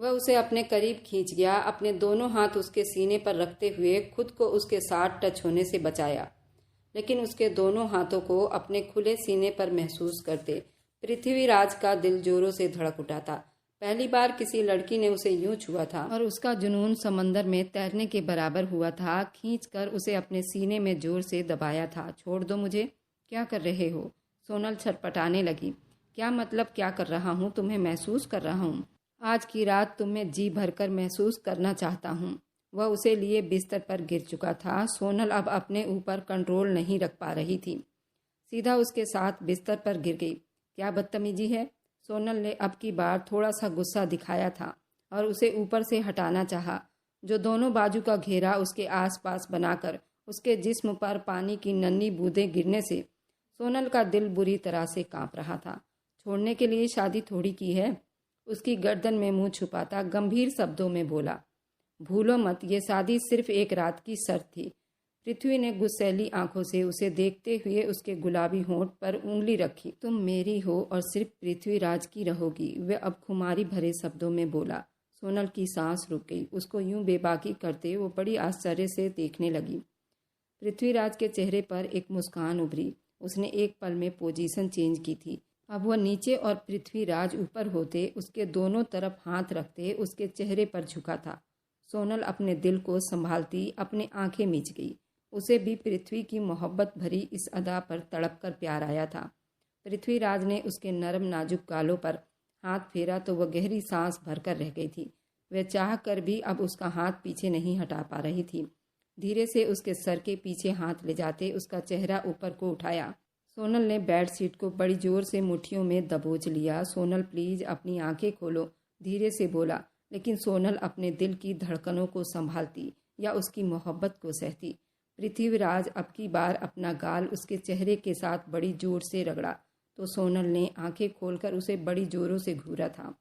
वह उसे अपने करीब खींच गया, अपने दोनों हाथ उसके सीने पर रखते हुए खुद को उसके साथ टच होने से बचाया। लेकिन उसके दोनों हाथों को अपने खुले सीने पर महसूस करते पृथ्वीराज का दिल जोरों से धड़क उठा था। पहली बार किसी लड़की ने उसे यूं छुआ था और उसका जुनून समंदर में तैरने के बराबर हुआ था। खींचकर उसे अपने सीने में जोर से दबाया था। छोड़ दो मुझे। क्या कर रहे हो? सोनल छटपटाने लगी। क्या मतलब क्या कर रहा हूँ? तुम्हें महसूस कर रहा हूँ। आज की रात तुम्हें जी भरकर महसूस करना चाहता हूँ। वह उसे लिए बिस्तर पर गिर चुका था। सोनल अब अपने ऊपर कंट्रोल नहीं रख पा रही थी, सीधा उसके साथ बिस्तर पर गिर गई। क्या बदतमीजी है? सोनल ने अब की बार थोड़ा सा गुस्सा दिखाया था और उसे ऊपर से हटाना चाहा, जो दोनों बाजू का घेरा उसके आसपास बनाकर उसके जिस्म पर पानी की नन्ही बूंदें गिरने से सोनल का दिल बुरी तरह से कांप रहा था। छोड़ने के लिए शादी थोड़ी की है। उसकी गर्दन में मुंह छुपाता गंभीर शब्दों में बोला। भूलो मत, ये शादी सिर्फ एक रात की शर्त थी। पृथ्वी ने गुस्सैली आंखों से उसे देखते हुए उसके गुलाबी होंठ पर उंगली रखी। तुम मेरी हो और सिर्फ पृथ्वीराज की रहोगी, वे अब खुमारी भरे शब्दों में बोला। सोनल की सांस रुक गई। उसको यूं बेबाकी करते वो बड़ी आश्चर्य से देखने लगी। पृथ्वीराज के चेहरे पर एक मुस्कान उभरी। उसने एक पल में पोजीशन चेंज की थी। अब वह नीचे और पृथ्वीराज ऊपर होते उसके दोनों तरफ हाथ रखते उसके चेहरे पर झुका था। सोनल अपने दिल को संभालती अपनी आंखें मीच गई। उसे भी पृथ्वी की मोहब्बत भरी इस अदा पर तड़प कर प्यार आया था। पृथ्वीराज ने उसके नरम नाजुक गालों पर हाथ फेरा तो वह गहरी सांस भरकर रह गई थी। वह चाह कर भी अब उसका हाथ पीछे नहीं हटा पा रही थी। धीरे से उसके सर के पीछे हाथ ले जाते उसका चेहरा ऊपर को उठाया। सोनल ने बेड शीट को बड़ी जोर से मुट्ठियों में दबोच लिया। सोनल प्लीज अपनी आंखें खोलो, धीरे से बोला। लेकिन सोनल अपने दिल की धड़कनों को संभालती या उसकी मोहब्बत को सहती। पृथ्वीराज अब की बार अपना गाल उसके चेहरे के साथ बड़ी जोर से रगड़ा तो सोनल ने आंखें खोलकर उसे बड़ी जोरों से घूरा था।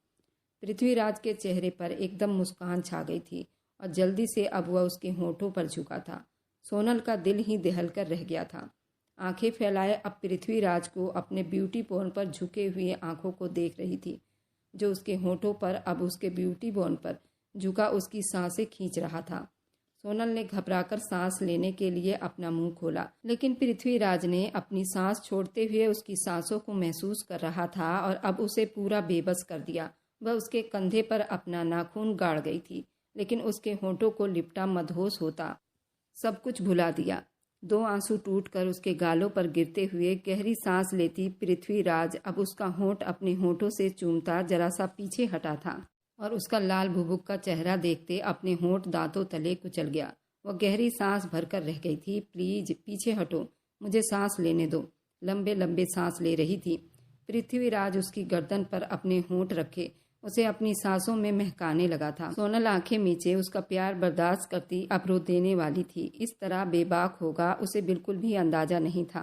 पृथ्वीराज के चेहरे पर एकदम मुस्कान छा गई थी और जल्दी से अब वह उसके होठों पर झुका था। सोनल का दिल ही दहल कर रह गया था। आंखें फैलाए अब पृथ्वीराज को अपने ब्यूटी बोन पर झुके हुए आंखों को देख रही थी, जो उसके होठों पर अब उसके ब्यूटी बोन पर झुका उसकी सांसें खींच रहा था। सोनल ने घबराकर सांस लेने के लिए अपना मुंह खोला, लेकिन पृथ्वीराज ने अपनी सांस छोड़ते हुए उसकी सांसों को महसूस कर रहा था और अब उसे पूरा बेबस कर दिया। वह उसके कंधे पर अपना नाखून गाड़ गई थी, लेकिन उसके होठों को लिपटा मदहोश होता सब कुछ भुला दिया। दो आंसू टूटकर उसके गालों पर गिरते हुए गहरी सांस लेती पृथ्वीराज अब उसका होंठ अपने होठों से चूमता जरा सा पीछे हटा था और उसका लाल भुभुक का चेहरा देखते अपने होंठ दांतों तले कुचल गया। वह गहरी सांस भरकर रह गई थी। प्लीज पीछे हटो, मुझे सांस लेने दो। लंबे लंबे सांस ले रही थी। पृथ्वीराज उसकी गर्दन पर अपने होंठ रखे उसे अपनी सांसों में महकाने लगा था। सोनल आंखें मीचे उसका प्यार बर्दाश्त करती अब रो देने वाली थी। इस तरह बेबाक होगा उसे बिल्कुल भी अंदाजा नहीं था।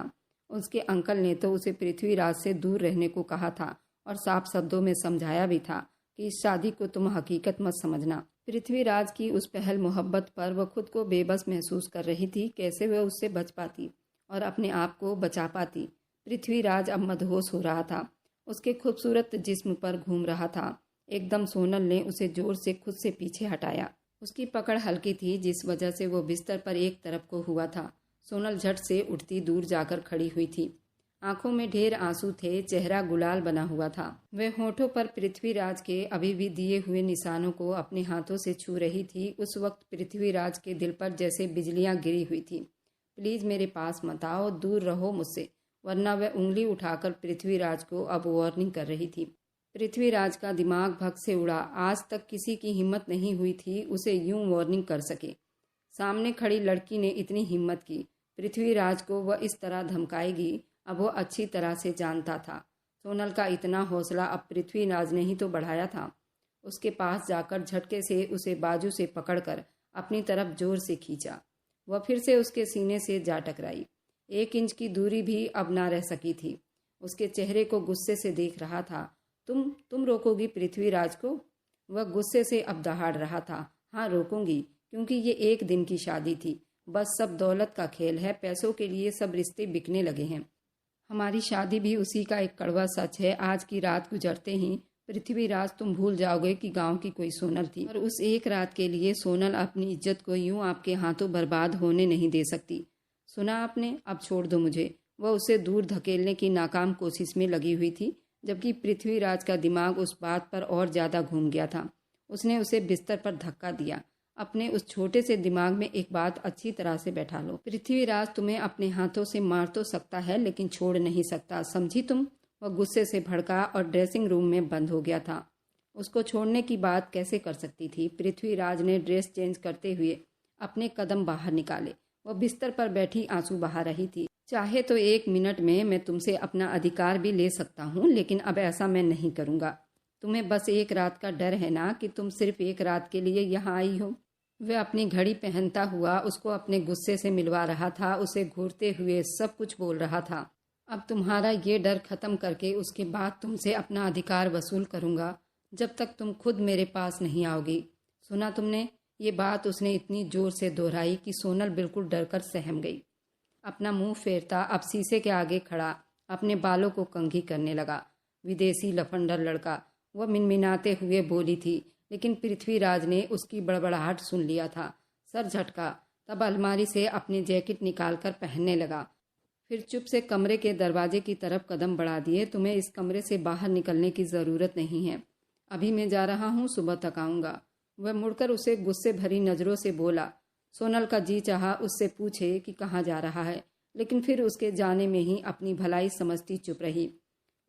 उसके अंकल ने तो उसे पृथ्वीराज से दूर रहने को कहा था और साफ शब्दों में समझाया भी था कि इस शादी को तुम हकीकत मत समझना। पृथ्वीराज की उस पहल मोहब्बत पर वह खुद को बेबस महसूस कर रही थी। कैसे वह उससे बच पाती और अपने आप को बचा पाती। पृथ्वीराज अब मदहोश हो रहा था, उसके खूबसूरत जिस्म पर घूम रहा था। एकदम सोनल ने उसे जोर से खुद से पीछे हटाया। उसकी पकड़ हल्की थी, जिस वजह से वो बिस्तर पर एक तरफ को हुआ था। सोनल झट से उठती दूर जाकर खड़ी हुई थी। आंखों में ढेर आंसू थे, चेहरा गुलाल बना हुआ था। वह होठों पर पृथ्वीराज के अभी भी दिए हुए निशानों को अपने हाथों से छू रही थी। उस वक्त पृथ्वीराज के दिल पर जैसे बिजलियां गिरी हुई थी। प्लीज मेरे पास मत आओ, दूर रहो मुझसे, वरना वह उंगली उठाकर पृथ्वीराज को अब वार्निंग कर रही थी। पृथ्वीराज का दिमाग भग से उड़ा। आज तक किसी की हिम्मत नहीं हुई थी उसे यूं वार्निंग कर सके। सामने खड़ी लड़की ने इतनी हिम्मत की। पृथ्वीराज को वह इस तरह धमकाएगी अब वो अच्छी तरह से जानता था। सोनल का इतना हौसला अब पृथ्वीराज ने ही तो बढ़ाया था। उसके पास जाकर झटके से उसे बाजू से पकड़कर अपनी तरफ जोर से खींचा। वह फिर से उसके सीने से जा टकराई। 1 इंच की दूरी भी अब ना रह सकी थी। उसके चेहरे को गुस्से से देख रहा था। तुम रोकोगी पृथ्वीराज को? वह गुस्से से अब दहाड़ रहा था। हाँ रोकूंगी, क्योंकि ये 1 दिन की शादी थी। बस सब दौलत का खेल है, पैसों के लिए सब रिश्ते बिकने लगे हैं। हमारी शादी भी उसी का एक कड़वा सच है। आज की रात गुजरते ही पृथ्वीराज, तुम भूल जाओगे कि गांव की कोई सोनल थी, और उस एक रात के लिए सोनल अपनी इज्जत को यूं आपके हाथों बर्बाद होने नहीं दे सकती। सुना आपने, अब छोड़ दो मुझे। वह उसे दूर धकेलने की नाकाम कोशिश में लगी हुई थी, जबकि पृथ्वीराज का दिमाग उस बात पर और ज्यादा घूम गया था। उसने उसे बिस्तर पर धक्का दिया। अपने उस छोटे से दिमाग में एक बात अच्छी तरह से बैठा लो। पृथ्वीराज तुम्हें अपने हाथों से मार तो सकता है, लेकिन छोड़ नहीं सकता, समझी तुम? वह गुस्से से भड़का और ड्रेसिंग रूम में बंद हो गया था। उसको छोड़ने की बात कैसे कर सकती थी? पृथ्वीराज ने ड्रेस चेंज करते हुए अपने कदम बाहर निकाले। वह बिस्तर पर बैठी आंसू बहा रही थी। चाहे तो 1 मिनट में मैं तुमसे अपना अधिकार भी ले सकता हूँ, लेकिन अब ऐसा मैं नहीं करूँगा। तुम्हें बस एक रात का डर है ना, कि तुम सिर्फ एक रात के लिए यहाँ आई हो? वह अपनी घड़ी पहनता हुआ उसको अपने गुस्से से मिलवा रहा था, उसे घूरते हुए सब कुछ बोल रहा था। अब तुम्हारा ये डर खत्म करके उसके बाद तुमसे अपना अधिकार वसूल करूँगा, जब तक तुम खुद मेरे पास नहीं आओगी। सुना तुमने? ये बात उसने इतनी जोर से दोहराई कि सोनल बिल्कुल डरकर सहम गई। अपना मुंह फेरता अब शीशे के आगे खड़ा अपने बालों को कंघी करने लगा। विदेशी लफंडर लड़का, वह मिनमिनाते हुए बोली थी, लेकिन पृथ्वीराज ने उसकी बड़बड़ाहट सुन लिया था। सर झटका, तब अलमारी से अपनी जैकेट निकालकर पहनने लगा। फिर चुप से कमरे के दरवाजे की तरफ कदम बढ़ा दिए। तुम्हें इस कमरे से बाहर निकलने की ज़रूरत नहीं है, अभी मैं जा रहा हूँ, सुबह तक आऊँगा। वह मुड़कर उसे गुस्से भरी नज़रों से बोला। सोनल का जी चाहा उससे पूछे कि कहाँ जा रहा है, लेकिन फिर उसके जाने में ही अपनी भलाई समझती चुप रही।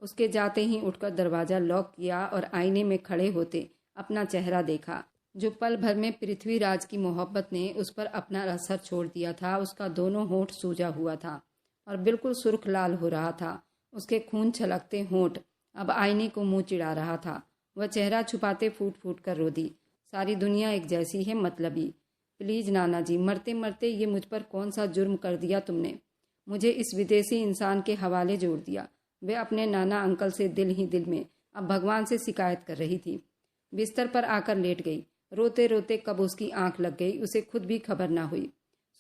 उसके जाते ही उठकर दरवाज़ा लॉक किया और आईने में खड़े होते अपना चेहरा देखा, जो पल भर में पृथ्वीराज की मोहब्बत ने उस पर अपना असर छोड़ दिया था। उसका दोनों होंठ सूजा हुआ था और बिल्कुल सुर्ख लाल हो रहा था। उसके खून छलकते होंठ अब आईने को मुंह चिढ़ा रहा था। वह चेहरा छुपाते फूट फूट कर रो दी। सारी दुनिया एक जैसी है, मतलबी। प्लीज नाना जी, मरते मरते ये मुझ पर कौन सा जुर्म कर दिया तुमने? मुझे इस विदेशी इंसान के हवाले जोड़ दिया। वे अपने नाना अंकल से दिल ही दिल में अब भगवान से शिकायत कर रही थी। बिस्तर पर आकर लेट गई। रोते रोते कब उसकी आंख लग गई, उसे खुद भी खबर ना हुई।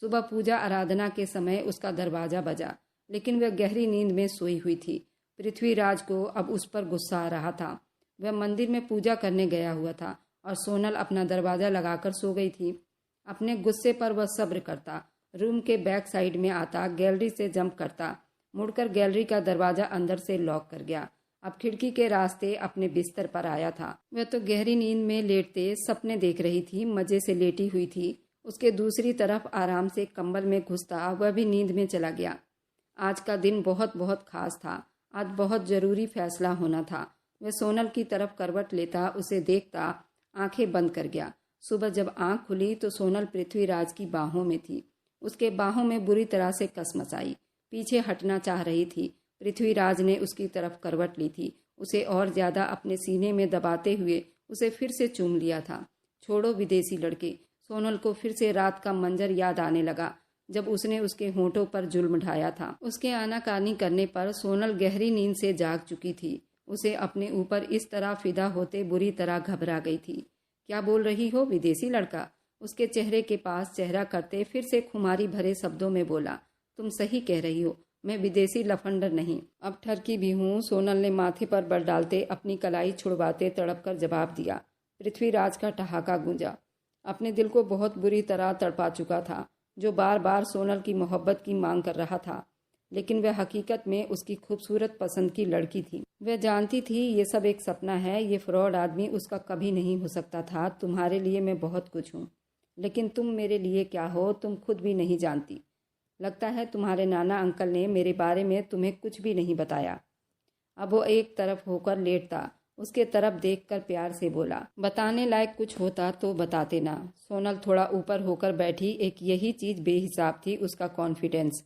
सुबह पूजा आराधना के समय उसका दरवाजा बजा, लेकिन वह गहरी नींद में सोई हुई थी। पृथ्वीराज को अब उस पर गुस्सा आ रहा था। वह मंदिर में पूजा करने गया हुआ था और सोनल अपना दरवाजा लगाकर सो गई थी। अपने गुस्से पर वह सब्र करता, रूम के बैक साइड में आता, गैलरी से जंप करता, मुड़कर गैलरी का दरवाजा अंदर से लॉक कर गया। अब खिड़की के रास्ते अपने बिस्तर पर आया था। वह तो गहरी नींद में लेटते सपने देख रही थी, मजे से लेटी हुई थी। उसके दूसरी तरफ आराम से कंबल में घुसता वह भी नींद में चला गया। आज का दिन बहुत बहुत खास था। आज बहुत जरूरी फैसला होना था। वह सोनल की तरफ करवट लेता, उसे देखता, आंखें बंद कर गया। सुबह जब आंख खुली तो सोनल पृथ्वीराज की बाहों में थी। उसके बाहों में बुरी तरह से कसमस आई। पीछे हटना चाह रही थी। पृथ्वीराज ने उसकी तरफ करवट ली थी। उसे और ज्यादा अपने सीने में दबाते हुए उसे फिर से चूम लिया था। छोड़ो विदेशी लड़के। सोनल को फिर से रात का मंजर याद आने लगा, जब उसने उसके होंठों पर जुल्म ढाया था। उसके आनाकानी करने पर सोनल गहरी नींद से जाग चुकी थी। उसे अपने ऊपर इस तरह फिदा होते बुरी तरह घबरा गई थी। क्या बोल रही हो विदेशी लड़का? उसके चेहरे के पास चेहरा करते फिर से खुमारी भरे शब्दों में बोला। तुम सही कह रही हो, मैं विदेशी लफंडर नहीं, अब ठरकी भी हूँ। सोनल ने माथे पर बल डालते अपनी कलाई छुड़वाते तड़प कर जवाब दिया। पृथ्वीराज का ठहाका गूंजा। अपने दिल को बहुत बुरी तरह तड़पा चुका था, जो बार बार सोनल की मोहब्बत की मांग कर रहा था, लेकिन वह हकीकत में उसकी खूबसूरत पसंद की लड़की थी। वह जानती थी ये सब एक सपना है, ये फ्रॉड आदमी उसका कभी नहीं हो सकता था। तुम्हारे लिए मैं बहुत कुछ हूँ, लेकिन तुम मेरे लिए क्या हो तुम खुद भी नहीं जानती। लगता है तुम्हारे नाना अंकल ने मेरे बारे में तुम्हें कुछ भी नहीं बताया। अब वो एक तरफ होकर लेटता, उसके तरफ देखकर प्यार से बोला। बताने लायक कुछ होता तो बताते ना। सोनल थोड़ा ऊपर होकर बैठी। एक यही चीज बेहिसाब थी, उसका कॉन्फिडेंस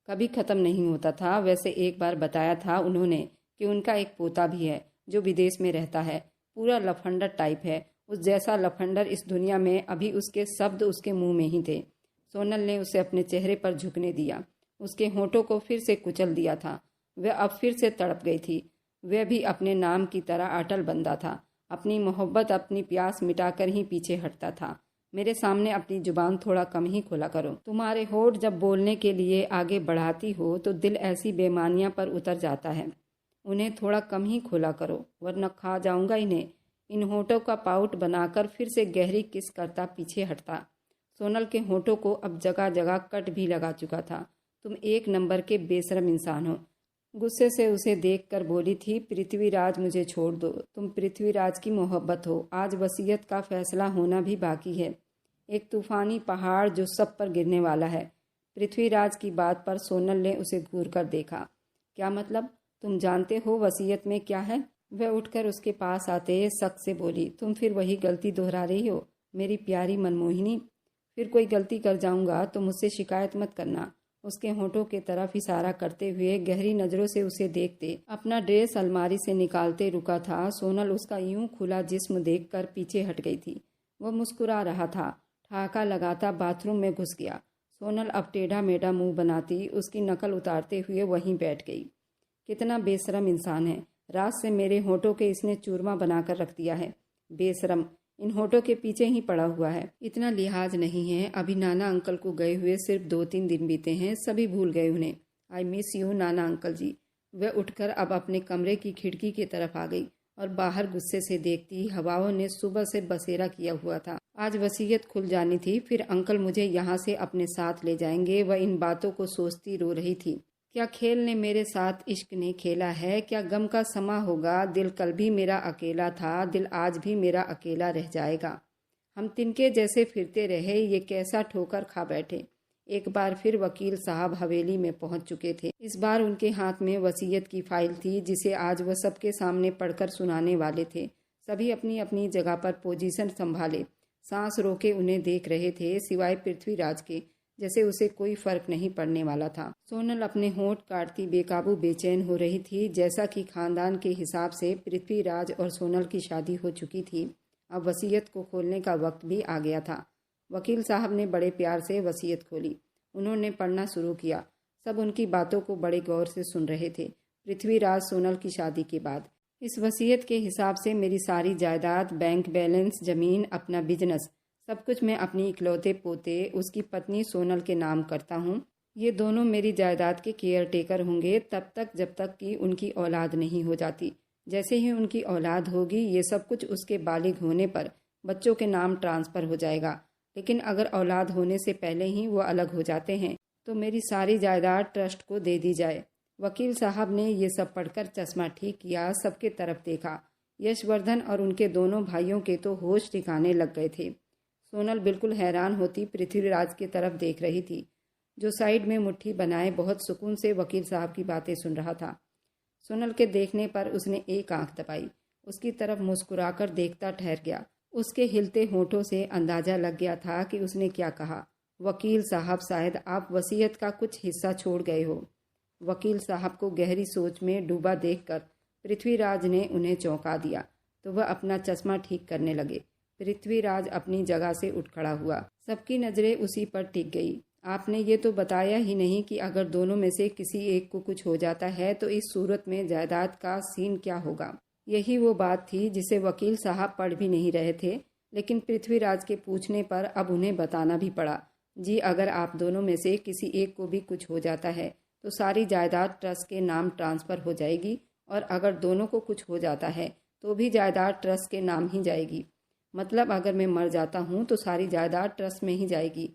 कभी खत्म नहीं होता था। वैसे एक बार बताया था उन्होंने कि उनका एक पोता भी है जो विदेश में रहता है। पूरा लफंडर टाइप है। उस जैसा लफंडर इस दुनिया में, अभी उसके शब्द उसके मुंह में ही थे। सोनल ने उसे अपने चेहरे पर झुकने दिया, उसके होठों को फिर से कुचल दिया था। वह अब फिर से तड़प गई थी। वह भी अपने नाम की तरह अटल बंधा था। अपनी मोहब्बत, अपनी प्यास मिटाकर ही पीछे हटता था। मेरे सामने अपनी जुबान थोड़ा कम ही खोला करो। तुम्हारे होठ जब बोलने के लिए आगे बढ़ाती हो तो दिल ऐसी बेमानियां पर उतर जाता है। उन्हें थोड़ा कम ही खोला करो, वरना खा जाऊंगा इन्हें। इन होठों का पाउट बनाकर फिर से गहरी किस करता पीछे हटता। सोनल के होठों को अब जगह जगह कट भी लगा चुका था। तुम एक नंबर के बेशरम इंसान हो। गुस्से से उसे देखकर बोली थी, पृथ्वीराज मुझे छोड़ दो, तुम पृथ्वीराज की मोहब्बत हो। आज वसीयत का फैसला होना भी बाकी है, एक तूफानी पहाड़ जो सब पर गिरने वाला है। पृथ्वीराज की बात पर सोनल ने उसे घूर कर देखा। क्या मतलब? तुम जानते हो वसीयत में क्या है? वह उठकर उसके पास आते शक से बोली, तुम फिर वही गलती दोहरा रही हो मेरी प्यारी मनमोहिनी। फिर कोई गलती कर जाऊंगा तो मुझसे शिकायत मत करना। उसके होठों के तरफ इशारा करते हुए गहरी नजरों से उसे देखते अपना ड्रेस अलमारी से निकालते रुका था। सोनल उसका यूं खुला जिस्म देखकर पीछे हट गई थी। वह मुस्कुरा रहा था। ठहाका लगाता बाथरूम में घुस गया। सोनल अब टेढ़ा मेढ़ा मुंह बनाती उसकी नकल उतारते हुए वहीं बैठ गई। कितना बेशरम इंसान है, रात से मेरे होठों के इसने चूरमा बनाकर रख दिया है। बेशरम, इन होठों के पीछे ही पड़ा हुआ है। इतना लिहाज नहीं है। अभी नाना अंकल को गए हुए सिर्फ 2-3 दिन बीते हैं, सभी भूल गए उन्हें। I miss you Nana uncle जी। वह उठकर अब अपने कमरे की खिड़की की तरफ आ गई और बाहर गुस्से से देखती हवाओं ने सुबह से बसेरा किया हुआ था। आज वसीयत खुल जानी थी, फिर अंकल मुझे यहाँ से अपने साथ ले जाएंगे। वह इन बातों को सोचती रो रही थी। क्या खेल ने मेरे साथ इश्क ने खेला है? क्या गम का समा होगा? दिल कल भी मेरा अकेला था, दिल आज भी मेरा अकेला रह जाएगा। हम तिनके जैसे फिरते रहे, ये कैसा ठोकर खा बैठे। एक बार फिर वकील साहब हवेली में पहुंच चुके थे। इस बार उनके हाथ में वसीयत की फाइल थी, जिसे आज वह सबके सामने पढ़कर सुनाने वाले थे। सभी अपनी अपनी जगह पर पोजीशन संभाले सांस रोके उन्हें देख रहे थे, सिवाय पृथ्वीराज के, जैसे उसे कोई फर्क नहीं पड़ने वाला था। सोनल अपने होंठ काटती बेकाबू बेचैन हो रही थी। जैसा कि खानदान के हिसाब से पृथ्वीराज और सोनल की शादी हो चुकी थी, अब वसीयत को खोलने का वक्त भी आ गया था। वकील साहब ने बड़े प्यार से वसीयत खोली। उन्होंने पढ़ना शुरू किया। सब उनकी बातों को बड़े गौर से सुन रहे थे। पृथ्वीराज सोनल की शादी के बाद, इस वसीयत के हिसाब से मेरी सारी जायदाद, बैंक बैलेंस, जमीन, अपना बिजनेस, सब कुछ मैं अपनी इकलौते पोते उसकी पत्नी सोनल के नाम करता हूँ। ये दोनों मेरी जायदाद के केयर टेकर होंगे तब तक जब तक कि उनकी औलाद नहीं हो जाती। जैसे ही उनकी औलाद होगी, ये सब कुछ उसके बालिग होने पर बच्चों के नाम ट्रांसफ़र हो जाएगा। लेकिन अगर औलाद होने से पहले ही वो अलग हो जाते हैं तो मेरी सारी जायदाद ट्रस्ट को दे दी जाए। वकील साहब ने ये सब पढ़कर चश्मा ठीक किया, सबके तरफ देखा। यशवर्धन और उनके दोनों भाइयों के तो होश ठिकाने लग गए थे। सोनल बिल्कुल हैरान होती पृथ्वीराज की तरफ देख रही थी, जो साइड में मुट्ठी बनाए बहुत सुकून से वकील साहब की बातें सुन रहा था। सोनल के देखने पर उसने एक आंख दबाई, उसकी तरफ मुस्कुराकर देखता ठहर गया। उसके हिलते होठों से अंदाजा लग गया था कि उसने क्या कहा। वकील साहब, शायद आप वसीयत का कुछ हिस्सा छोड़ गए हो। वकील साहब को गहरी सोच में डूबा देखकर पृथ्वीराज ने उन्हें चौंका दिया, तो वह अपना चश्मा ठीक करने लगे। पृथ्वीराज अपनी जगह से उठ खड़ा हुआ। सबकी नजरें उसी पर टिक गई। आपने ये तो बताया ही नहीं कि अगर दोनों में से किसी एक को कुछ हो जाता है तो इस सूरत में जायदाद का सीन क्या होगा। यही वो बात थी जिसे वकील साहब पढ़ भी नहीं रहे थे, लेकिन पृथ्वीराज के पूछने पर अब उन्हें बताना भी पड़ा। जी, अगर आप दोनों में से किसी एक को भी कुछ हो जाता है तो सारी जायदाद ट्रस्ट के नाम ट्रांसफ़र हो जाएगी, और अगर दोनों को कुछ हो जाता है तो भी जायदाद ट्रस्ट के नाम ही जाएगी। मतलब अगर मैं मर जाता हूँ तो सारी जायदाद ट्रस्ट में ही जाएगी।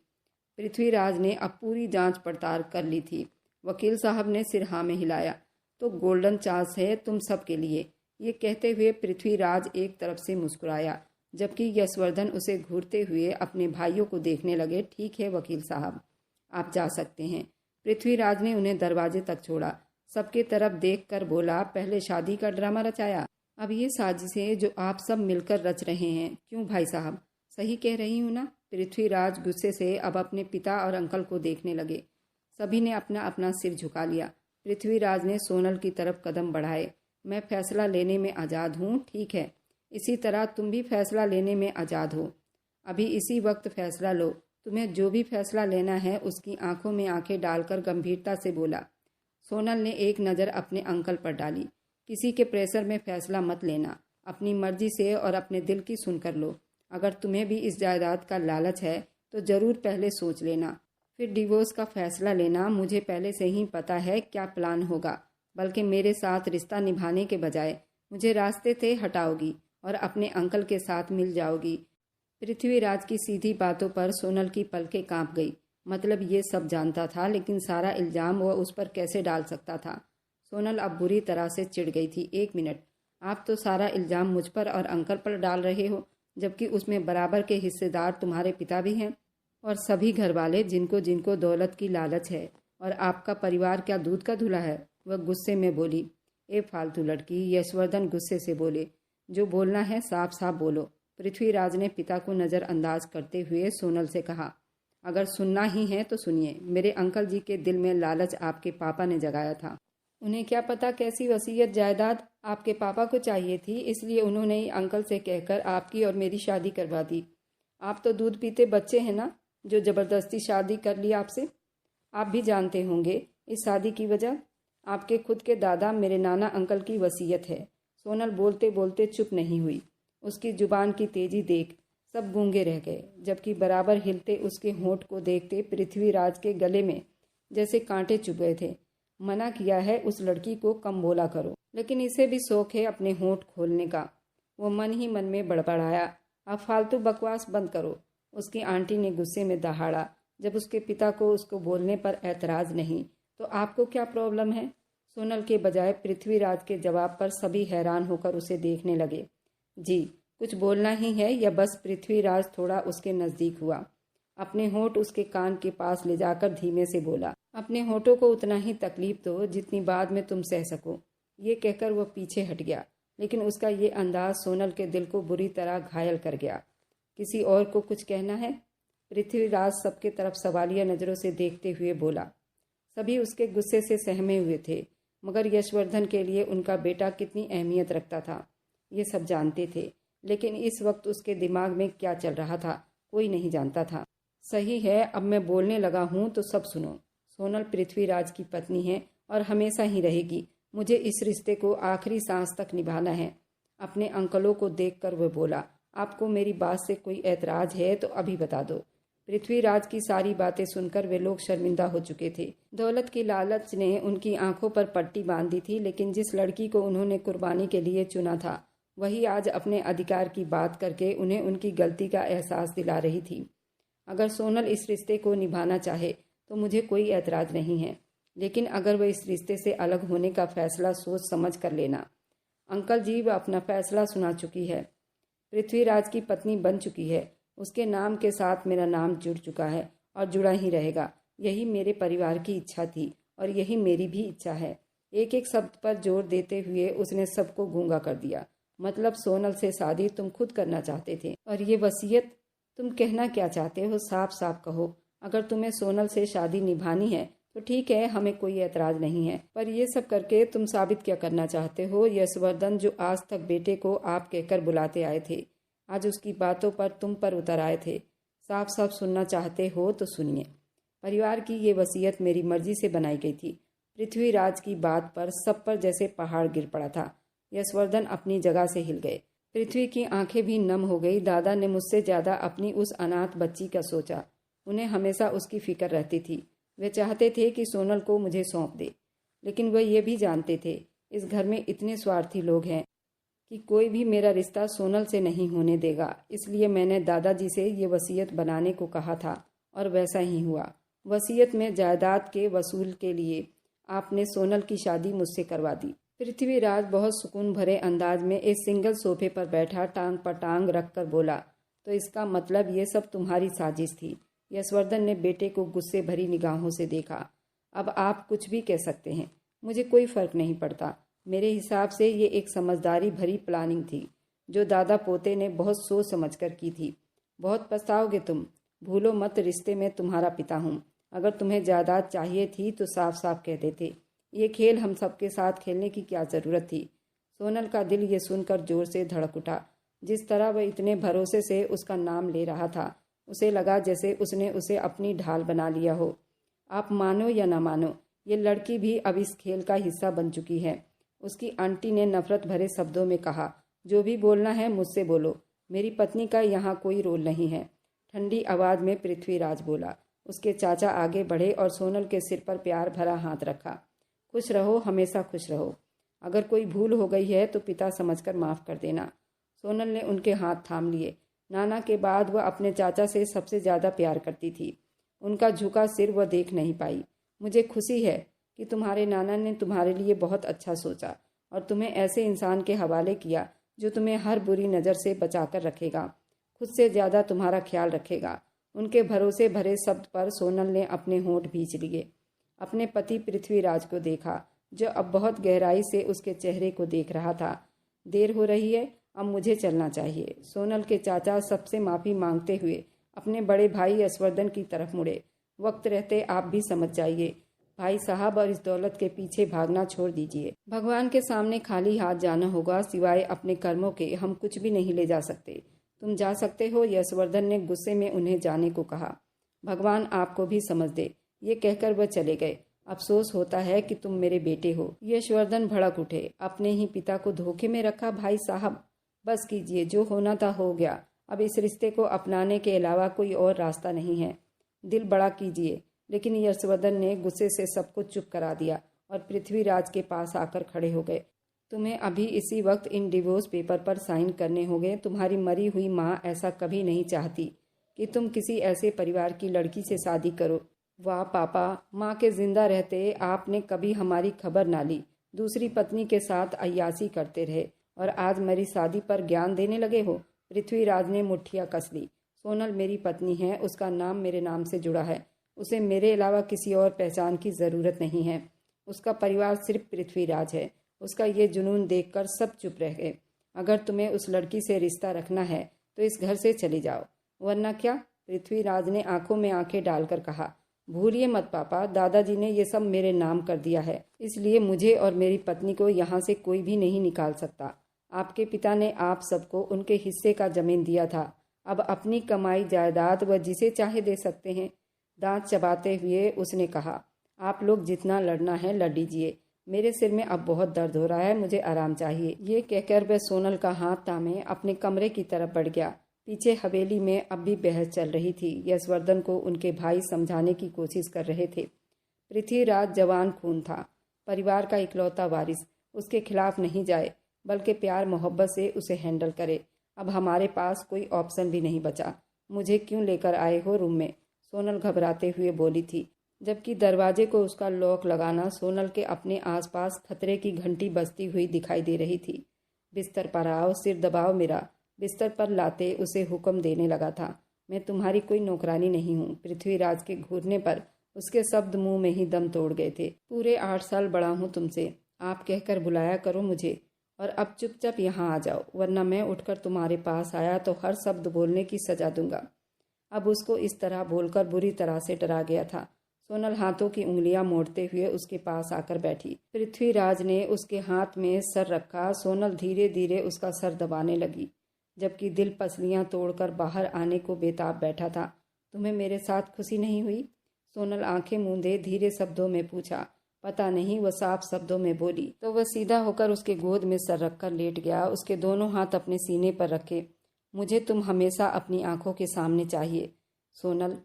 पृथ्वीराज ने अब पूरी जांच पड़ताल कर ली थी। वकील साहब ने सिर हाँ में हिलाया। तो गोल्डन चांस है तुम सब के लिए। ये कहते हुए पृथ्वीराज एक तरफ से मुस्कुराया, जबकि यशवर्धन उसे घूरते हुए अपने भाइयों को देखने लगे। ठीक है वकील साहब, आप जा सकते हैं। पृथ्वीराज ने उन्हें दरवाजे तक छोड़ा। सबके तरफ देखकर बोला, पहले शादी का ड्रामा रचाया, अब ये साजिशें जो आप सब मिलकर रच रहे हैं। क्यों भाई साहब, सही कह रही हूँ ना? पृथ्वीराज गुस्से से अब अपने पिता और अंकल को देखने लगे। सभी ने अपना अपना सिर झुका लिया। पृथ्वीराज ने सोनल की तरफ कदम बढ़ाए। मैं फैसला लेने में आज़ाद हूँ, ठीक है? इसी तरह तुम भी फैसला लेने में आज़ाद हो। अभी इसी वक्त फैसला लो। तुम्हें जो भी फैसला लेना है। उसकी आंखों में आंखें डालकर गंभीरता से बोला। सोनल ने एक नज़र अपने अंकल पर डाली। किसी के प्रेशर में फैसला मत लेना, अपनी मर्जी से और अपने दिल की सुनकर लो। अगर तुम्हें भी इस जायदाद का लालच है तो ज़रूर पहले सोच लेना, फिर डिवोर्स का फैसला लेना। मुझे पहले से ही पता है क्या प्लान होगा। बल्कि मेरे साथ रिश्ता निभाने के बजाय मुझे रास्ते से हटाओगी और अपने अंकल के साथ मिल जाओगी। पृथ्वीराज की सीधी बातों पर सोनल की पलकें कांप गई। मतलब ये सब जानता था, लेकिन सारा इल्ज़ाम वह उस पर कैसे डाल सकता था। सोनल अब बुरी तरह से चिढ़ गई थी। 1 मिनट, आप तो सारा इल्ज़ाम मुझ पर और अंकल पर डाल रहे हो, जबकि उसमें बराबर के हिस्सेदार तुम्हारे पिता भी हैं और सभी घर वाले जिनको जिनको दौलत की लालच है। और आपका परिवार क्या दूध का धुला है? वह गुस्से में बोली। ए फालतू लड़की, यशवर्धन गुस्से से बोले। जो बोलना है साफ साफ बोलो। पृथ्वीराज ने पिता को नज़रअंदाज करते हुए सोनल से कहा। अगर सुनना ही है तो सुनिए। मेरे अंकल जी के दिल में लालच आपके पापा ने जगाया था। उन्हें क्या पता कैसी वसीयत जायदाद आपके पापा को चाहिए थी, इसलिए उन्होंने ही अंकल से कहकर आपकी और मेरी शादी करवा दी। आप तो दूध पीते बच्चे हैं ना, जो ज़बरदस्ती शादी कर ली आपसे। आप भी जानते होंगे इस शादी की वजह आपके खुद के दादा मेरे नाना अंकल की वसीयत है। सोनल बोलते बोलते चुप नहीं हुई। उसकी जुबान की तेजी देख सब गूंगे रह गए, जबकि बराबर हिलते उसके होंठ को देखते पृथ्वीराज के गले में जैसे कांटे चुभ गए थे। मना किया है उस लड़की को कम बोला करो, लेकिन इसे भी शौक है अपने होंठ खोलने का। वो मन ही मन में बड़बड़ाया। अब फालतू बकवास बंद करो। उसकी आंटी ने गुस्से में दहाड़ा। जब उसके पिता को उसको बोलने पर ऐतराज़ नहीं तो आपको क्या प्रॉब्लम है? सोनल के बजाय पृथ्वीराज के जवाब पर सभी हैरान होकर उसे देखने लगे। जी, कुछ बोलना ही है या बस? पृथ्वीराज थोड़ा उसके नज़दीक हुआ, अपने होंठ उसके कान के पास ले जाकर धीमे से बोला। अपने होठों को उतना ही तकलीफ दो जितनी बाद में तुम सह सको। ये कहकर वह पीछे हट गया, लेकिन उसका ये अंदाज सोनल के दिल को बुरी तरह घायल कर गया। किसी और को कुछ कहना है? पृथ्वीराज सबके तरफ सवालिया नज़रों से देखते हुए बोला। सभी उसके गुस्से से सहमे हुए थे, मगर यशवर्धन के लिए उनका बेटा कितनी अहमियत रखता था ये सब जानते थे। लेकिन इस वक्त उसके दिमाग में क्या चल रहा था कोई नहीं जानता था। सही है, अब मैं बोलने लगा हूँ तो सब सुनो। सोनल पृथ्वीराज की पत्नी है और हमेशा ही रहेगी। मुझे इस रिश्ते को आखिरी सांस तक निभाना है। अपने अंकलों को देखकर वह बोला। आपको मेरी बात से कोई ऐतराज़ है तो अभी बता दो। पृथ्वीराज की सारी बातें सुनकर वे लोग शर्मिंदा हो चुके थे। दौलत की लालच ने उनकी आंखों पर पट्टी बांध दी थी, लेकिन जिस लड़की को उन्होंने कुर्बानी के लिए चुना था वही आज अपने अधिकार की बात करके उन्हें उनकी गलती का एहसास दिला रही थी। अगर सोनल इस रिश्ते को निभाना चाहे तो मुझे कोई ऐतराज़ नहीं है, लेकिन अगर वह इस रिश्ते से अलग होने का फैसला सोच समझ कर लेना। अंकल जी, वह अपना फैसला सुना चुकी है। पृथ्वीराज की पत्नी बन चुकी है। उसके नाम के साथ मेरा नाम जुड़ चुका है और जुड़ा ही रहेगा। यही मेरे परिवार की इच्छा थी और यही मेरी भी इच्छा है। एक एक शब्द पर जोर देते हुए उसने सबको गूंगा कर दिया। मतलब सोनल से शादी तुम खुद करना चाहते थे, और ये वसीयत? तुम कहना क्या चाहते हो? साफ साफ कहो। अगर तुम्हें सोनल से शादी निभानी है तो ठीक है, हमें कोई ऐतराज़ नहीं है, पर ये सब करके तुम साबित क्या करना चाहते हो? यशवर्धन, जो आज तक बेटे को आप कहकर बुलाते आए थे, आज उसकी बातों पर तुम पर उतर आए थे। साफ साफ सुनना चाहते हो तो सुनिए। परिवार की ये वसीयत मेरी मर्जी से बनाई गई थी। पृथ्वीराज की बात पर सब पर जैसे पहाड़ गिर पड़ा था। यशवर्धन अपनी जगह से हिल गए। पृथ्वी की आंखें भी नम हो गई। दादा ने मुझसे ज़्यादा अपनी उस अनाथ बच्ची का सोचा। उन्हें हमेशा उसकी फिक्र रहती थी। वे चाहते थे कि सोनल को मुझे सौंप दे, लेकिन वह ये भी जानते थे इस घर में इतने स्वार्थी लोग हैं कि कोई भी मेरा रिश्ता सोनल से नहीं होने देगा। इसलिए मैंने दादाजी से ये वसीयत बनाने को कहा था और वैसा ही हुआ। वसीयत में जायदाद के वसूल के लिए आपने सोनल की शादी मुझसे करवा दी। पृथ्वीराज बहुत सुकून भरे अंदाज में एक सिंगल सोफे पर बैठा टांग पर टांग रखकर बोला। तो इसका मतलब ये सब तुम्हारी साजिश थी? यशवर्धन ने बेटे को गुस्से भरी निगाहों से देखा। अब आप कुछ भी कह सकते हैं, मुझे कोई फर्क नहीं पड़ता। मेरे हिसाब से ये एक समझदारी भरी प्लानिंग थी जो दादा पोते ने बहुत सोच समझ कर की थी। बहुत पछताओगे तुम। भूलो मत, रिश्ते में तुम्हारा पिता हूँ। अगर तुम्हें जायदाद चाहिए थी तो साफ साफ कह देते। ये खेल हम सबके साथ खेलने की क्या ज़रूरत थी? सोनल का दिल ये सुनकर जोर से धड़क उठा। जिस तरह वह इतने भरोसे से उसका नाम ले रहा था, उसे लगा जैसे उसने उसे अपनी ढाल बना लिया हो। आप मानो या ना मानो, ये लड़की भी अब इस खेल का हिस्सा बन चुकी है। उसकी आंटी ने नफरत भरे शब्दों में कहा। जो भी बोलना है मुझसे बोलो। मेरी पत्नी का यहाँ कोई रोल नहीं है। ठंडी आवाज़ में पृथ्वीराज बोला। उसके चाचा आगे बढ़े और सोनल के सिर पर प्यार भरा हाथ रखा। खुश रहो, हमेशा खुश रहो। अगर कोई भूल हो गई है तो पिता समझकर माफ़ कर देना। सोनल ने उनके हाथ थाम लिए। नाना के बाद वह अपने चाचा से सबसे ज़्यादा प्यार करती थी। उनका झुका सिर वह देख नहीं पाई। मुझे खुशी है कि तुम्हारे नाना ने तुम्हारे लिए बहुत अच्छा सोचा और तुम्हें ऐसे इंसान के हवाले किया जो तुम्हें हर बुरी नज़र से बचाकर रखेगा, खुद से ज़्यादा तुम्हारा ख्याल रखेगा। उनके भरोसे भरे शब्द पर सोनल ने अपने होंठ भींच लिए। अपने पति पृथ्वीराज को देखा, जो अब बहुत गहराई से उसके चेहरे को देख रहा था। देर हो रही है, अब मुझे चलना चाहिए। सोनल के चाचा सबसे माफ़ी मांगते हुए अपने बड़े भाई यशवर्धन की तरफ मुड़े। वक्त रहते आप भी समझ जाइए भाई साहब, और इस दौलत के पीछे भागना छोड़ दीजिए। भगवान के सामने खाली हाथ जाना होगा, सिवाय अपने कर्मों के हम कुछ भी नहीं ले जा सकते। तुम जा सकते हो। यशवर्धन ने गुस्से में उन्हें जाने को कहा। भगवान आपको भी समझ दे। ये कहकर वह चले गए। अफसोस होता है कि तुम मेरे बेटे हो। यशवर्धन भड़क उठे। अपने ही पिता को धोखे में रखा। भाई साहब बस कीजिए, जो होना था हो गया। अब इस रिश्ते को अपनाने के अलावा कोई और रास्ता नहीं है। दिल बड़ा कीजिए। लेकिन यशवर्धन ने गुस्से से सब कुछ चुप करा दिया और पृथ्वीराज के पास आकर खड़े हो गए। तुम्हें अभी इसी वक्त इन डिवोर्स पेपर पर साइन करने होंगे। तुम्हारी मरी हुई माँ ऐसा कभी नहीं चाहती कि तुम किसी ऐसे परिवार की लड़की से शादी करो। वाह पापा, माँ के जिंदा रहते आपने कभी हमारी खबर ना ली। दूसरी पत्नी के साथ अय्यासी करते रहे और आज मेरी शादी पर ज्ञान देने लगे हो। पृथ्वीराज ने मुट्ठियाँ कस ली। सोनल मेरी पत्नी है, उसका नाम मेरे नाम से जुड़ा है। उसे मेरे अलावा किसी और पहचान की ज़रूरत नहीं है। उसका परिवार सिर्फ पृथ्वीराज है। उसका ये जुनून देखकर सब चुप रह गए। अगर तुम्हें उस लड़की से रिश्ता रखना है तो इस घर से चली जाओ, वरना क्या? पृथ्वीराज ने आंखों में आंखें डालकर कहा। भूलिए मत पापा, दादाजी ने ये सब मेरे नाम कर दिया है, इसलिए मुझे और मेरी पत्नी को यहाँ से कोई भी नहीं निकाल सकता। आपके पिता ने आप सबको उनके हिस्से का जमीन दिया था। अब अपनी कमाई जायदाद वह जिसे चाहे दे सकते हैं। दांत चबाते हुए उसने कहा, आप लोग जितना लड़ना है लड़ लीजिए। मेरे सिर में अब बहुत दर्द हो रहा है, मुझे आराम चाहिए। ये कहकर वह सोनल का हाथ थामे अपने कमरे की तरफ बढ़ गया। पीछे हवेली में अब भी बहस चल रही थी। यशवर्धन को उनके भाई समझाने की कोशिश कर रहे थे। पृथ्वीराज जवान खून था, परिवार का इकलौता वारिस। उसके खिलाफ नहीं जाए, बल्कि प्यार मोहब्बत से उसे हैंडल करे। अब हमारे पास कोई ऑप्शन भी नहीं बचा। मुझे क्यों लेकर आए हो रूम में? सोनल घबराते हुए बोली थी, जबकि दरवाजे को उसका लॉक लगाना सोनल के अपने आसपास खतरे की घंटी बजती हुई दिखाई दे रही थी। बिस्तर पर आओ, सिर दबाओ मेरा। बिस्तर पर लाते उसे हुक्म देने लगा था। मैं तुम्हारी कोई नौकरानी नहीं हूँ। पृथ्वीराज के घूरने पर उसके शब्द मुंह में ही दम तोड़ गए थे। पूरे 8 साल बड़ा हूँ तुमसे, आप कहकर बुलाया करो मुझे। और अब चुपचाप यहाँ आ जाओ, वरना मैं उठकर तुम्हारे पास आया तो हर शब्द बोलने की सजा दूंगा। अब उसको इस तरह बोलकर बुरी तरह से डरा गया था। सोनल हाथों की उंगलियां मोड़ते हुए उसके पास आकर बैठी। पृथ्वीराज ने उसके हाथ में सर रखा। सोनल धीरे धीरे उसका सर दबाने लगी, जबकि दिल पसलियां तोड़कर बाहर आने को बेताब बैठा था। तुम्हें मेरे साथ खुशी नहीं हुई? सोनल आंखें मूंदे धीरे शब्दों में पूछा। पता नहीं, वह साफ शब्दों में बोली तो वह सीधा होकर उसके गोद में सर रखकर लेट गया, उसके दोनों हाथ अपने सीने पर रखे। मुझे तुम हमेशा अपनी आंखों के सामने चाहिए सोनल।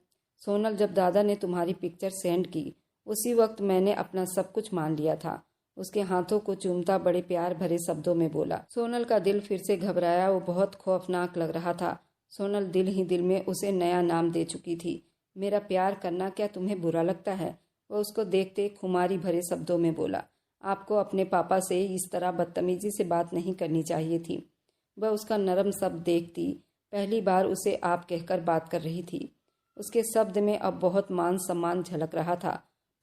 सोनल, जब दादा ने तुम्हारी पिक्चर सेंड की उसी वक्त मैंने अपना सब कुछ मान लिया था। उसके हाथों को चूमता बड़े प्यार भरे शब्दों में बोला। सोनल का दिल फिर से घबराया। वो बहुत खौफनाक लग रहा था। सोनल दिल ही दिल में उसे नया नाम दे चुकी थी। मेरा प्यार करना क्या तुम्हें बुरा लगता है? वह उसको देखते खुमारी भरे शब्दों में बोला। आपको अपने पापा से इस तरह बदतमीजी से बात नहीं करनी चाहिए थी। वह उसका नरम शब्द देखती पहली बार उसे आप कहकर बात कर रही थी। उसके शब्द में अब बहुत मान सम्मान झलक रहा था।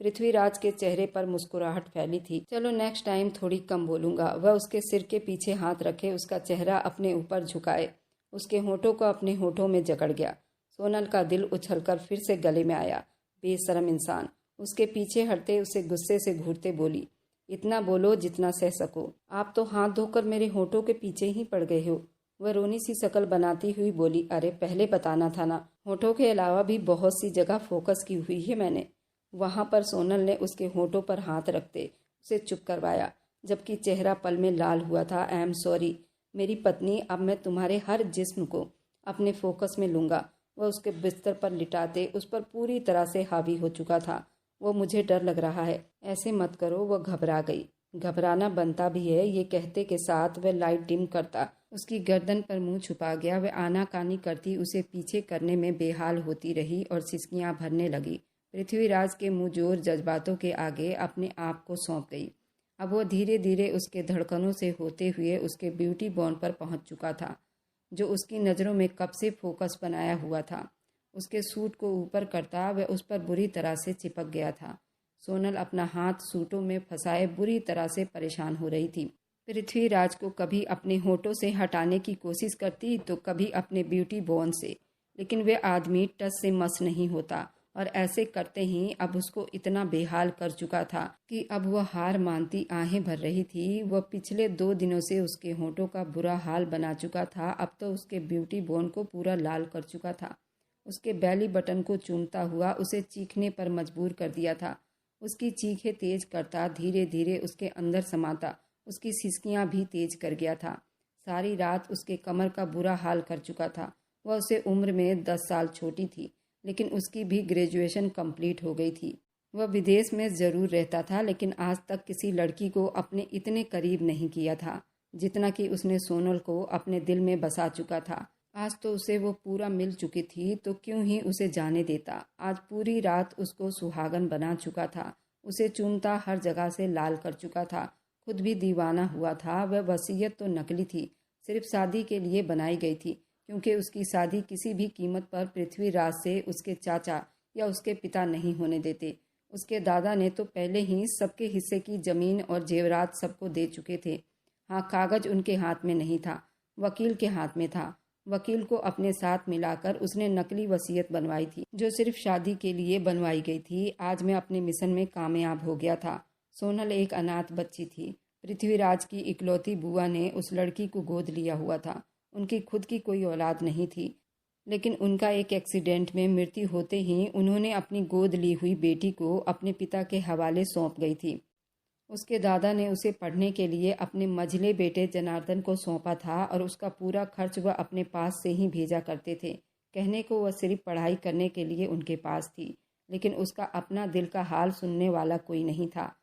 पृथ्वीराज के चेहरे पर मुस्कुराहट फैली थी। चलो नेक्स्ट टाइम थोड़ी कम बोलूंगा। वह उसके सिर के पीछे हाथ रखे उसका चेहरा अपने ऊपर झुकाए, उसके होठों को अपने होठों में जकड़ गया। सोनल का दिल उछलकर फिर से गले में आया। बेशरम इंसान। उसके पीछे हटते उसे गुस्से से घूरते बोली, इतना बोलो जितना सह सको। आप तो हाथ धोकर मेरे होठों के पीछे ही पड़ गए हो। वह रोनी सी शक्ल बनाती हुई बोली, अरे पहले बताना था ना, होठों के अलावा भी बहुत सी जगह फोकस की हुई है मैंने। वहां पर सोनल ने उसके होठों पर हाथ रखते उसे चुप करवाया, जबकि चेहरा पल में लाल हुआ था। आई एम सॉरी मेरी पत्नी, अब मैं तुम्हारे हर जिस्म को अपने फोकस में लूंगा। वह उसके बिस्तर पर लिटाते उस पर पूरी तरह से हावी हो चुका था। वो मुझे डर लग रहा है, ऐसे मत करो। वह घबरा गई। घबराना बनता भी है, ये कहते के साथ वह लाइट डिम करता उसकी गर्दन पर मुंह छुपा गया। वह आनाकानी करती उसे पीछे करने में बेहाल होती रही और सिसकियां भरने लगी। पृथ्वीराज के मुंह जोर जज्बातों के आगे अपने आप को सौंप गई। अब वह धीरे धीरे उसके धड़कनों से होते हुए उसके ब्यूटी बॉन्ड पर पहुंच चुका था, जो उसकी नज़रों में कब से फोकस बनाया हुआ था। उसके सूट को ऊपर करता वह उस पर बुरी तरह से चिपक गया था। सोनल अपना हाथ सूटों में फंसाए बुरी तरह से परेशान हो रही थी। पृथ्वीराज को कभी अपने होठों से हटाने की कोशिश करती तो कभी अपने ब्यूटी बॉन्ड से, लेकिन वे आदमी टच से मस नहीं होता, और ऐसे करते ही अब उसको इतना बेहाल कर चुका था कि अब वह हार मानती आहें भर रही थी। वह पिछले 2 दिनों से उसके होठों का बुरा हाल बना चुका था, अब तो उसके ब्यूटी बॉन्ड को पूरा लाल कर चुका था। उसके बैली बटन को चूमता हुआ उसे चीखने पर मजबूर कर दिया था। उसकी चीखें तेज करता धीरे धीरे उसके अंदर समाता उसकी सिसकियां भी तेज कर गया था। सारी रात उसके कमर का बुरा हाल कर चुका था। वह उसे उम्र में 10 साल छोटी थी, लेकिन उसकी भी ग्रेजुएशन कंप्लीट हो गई थी। वह विदेश में ज़रूर रहता था, लेकिन आज तक किसी लड़की को अपने इतने करीब नहीं किया था जितना कि उसने सोनल को अपने दिल में बसा चुका था। आज तो उसे वो पूरा मिल चुकी थी, तो क्यों ही उसे जाने देता। आज पूरी रात उसको सुहागन बना चुका था, उसे चूमता हर जगह से लाल कर चुका था, खुद भी दीवाना हुआ था। वह वसीयत तो नकली थी, सिर्फ शादी के लिए बनाई गई थी, क्योंकि उसकी शादी किसी भी कीमत पर पृथ्वीराज से उसके चाचा या उसके पिता नहीं होने देते। उसके दादा ने तो पहले ही सबके हिस्से की ज़मीन और जेवरात सबको दे चुके थे। हाँ, कागज उनके हाथ में नहीं था, वकील के हाथ में था। वकील को अपने साथ मिलाकर उसने नकली वसीयत बनवाई थी, जो सिर्फ शादी के लिए बनवाई गई थी। आज मैं अपने मिशन में कामयाब हो गया था। सोनल एक अनाथ बच्ची थी। पृथ्वीराज की इकलौती बुआ ने उस लड़की को गोद लिया हुआ था। उनकी खुद की कोई औलाद नहीं थी, लेकिन उनका एक एक्सीडेंट में मृत्यु होते ही उन्होंने अपनी गोद ली हुई बेटी को अपने पिता के हवाले सौंप गई थी। उसके दादा ने उसे पढ़ने के लिए अपने मझले बेटे जनार्दन को सौंपा था, और उसका पूरा खर्च वह अपने पास से ही भेजा करते थे। कहने को वह सिर्फ पढ़ाई करने के लिए उनके पास थी, लेकिन उसका अपना दिल का हाल सुनने वाला कोई नहीं था,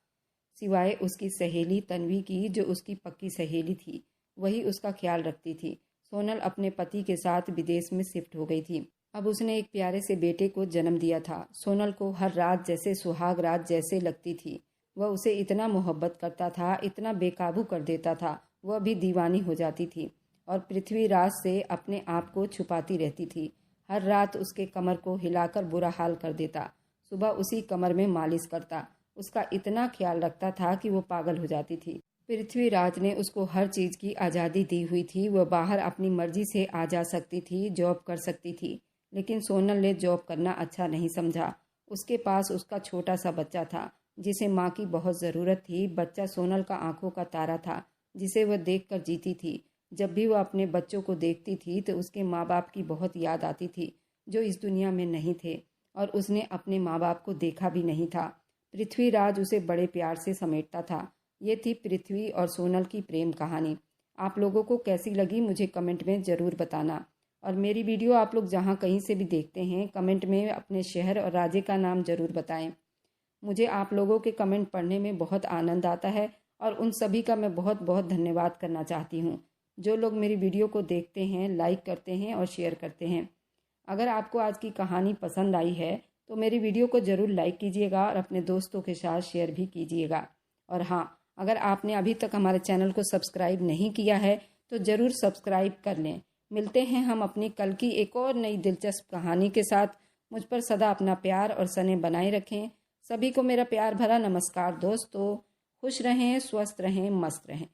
सिवाय उसकी सहेली तन्वी की, जो उसकी पक्की सहेली थी। वही उसका ख्याल रखती थी। सोनल अपने पति के साथ विदेश में शिफ्ट हो गई थी। अब उसने एक प्यारे से बेटे को जन्म दिया था। सोनल को हर रात जैसे सुहाग रात जैसे लगती थी। वह उसे इतना मोहब्बत करता था, इतना बेकाबू कर देता था, वह भी दीवानी हो जाती थी और पृथ्वीराज से अपने आप को छुपाती रहती थी। हर रात उसके कमर को हिलाकर बुरा हाल कर देता, सुबह उसी कमर में मालिश करता, उसका इतना ख्याल रखता था कि वो पागल हो जाती थी। पृथ्वीराज ने उसको हर चीज़ की आज़ादी दी हुई थी। वह बाहर अपनी मर्जी से आ जा सकती थी, जॉब कर सकती थी, लेकिन सोनल ने जॉब करना अच्छा नहीं समझा। उसके पास उसका छोटा सा बच्चा था, जिसे माँ की बहुत ज़रूरत थी। बच्चा सोनल का आंखों का तारा था, जिसे वह देखकर जीती थी। जब भी वह अपने बच्चों को देखती थी तो उसके माँ बाप की बहुत याद आती थी, जो इस दुनिया में नहीं थे, और उसने अपने माँ बाप को देखा भी नहीं था। पृथ्वीराज उसे बड़े प्यार से समेटता था। ये थी पृथ्वी और सोनल की प्रेम कहानी। आप लोगों को कैसी लगी मुझे कमेंट में ज़रूर बताना, और मेरी वीडियो आप लोग जहाँ कहीं से भी देखते हैं, कमेंट में अपने शहर और राज्य का नाम ज़रूर बताएं। मुझे आप लोगों के कमेंट पढ़ने में बहुत आनंद आता है, और उन सभी का मैं बहुत बहुत धन्यवाद करना चाहती हूँ, जो लोग मेरी वीडियो को देखते हैं, लाइक करते हैं और शेयर करते हैं। अगर आपको आज की कहानी पसंद आई है तो मेरी वीडियो को ज़रूर लाइक कीजिएगा और अपने दोस्तों के साथ शेयर भी कीजिएगा। और हाँ, अगर आपने अभी तक हमारे चैनल को सब्सक्राइब नहीं किया है तो ज़रूर सब्सक्राइब कर लें। मिलते हैं हम अपनी कल की एक और नई दिलचस्प कहानी के साथ। मुझ पर सदा अपना प्यार और स्नेह बनाए रखें। सभी को मेरा प्यार भरा नमस्कार दोस्तों। खुश रहें, स्वस्थ रहें, मस्त रहें।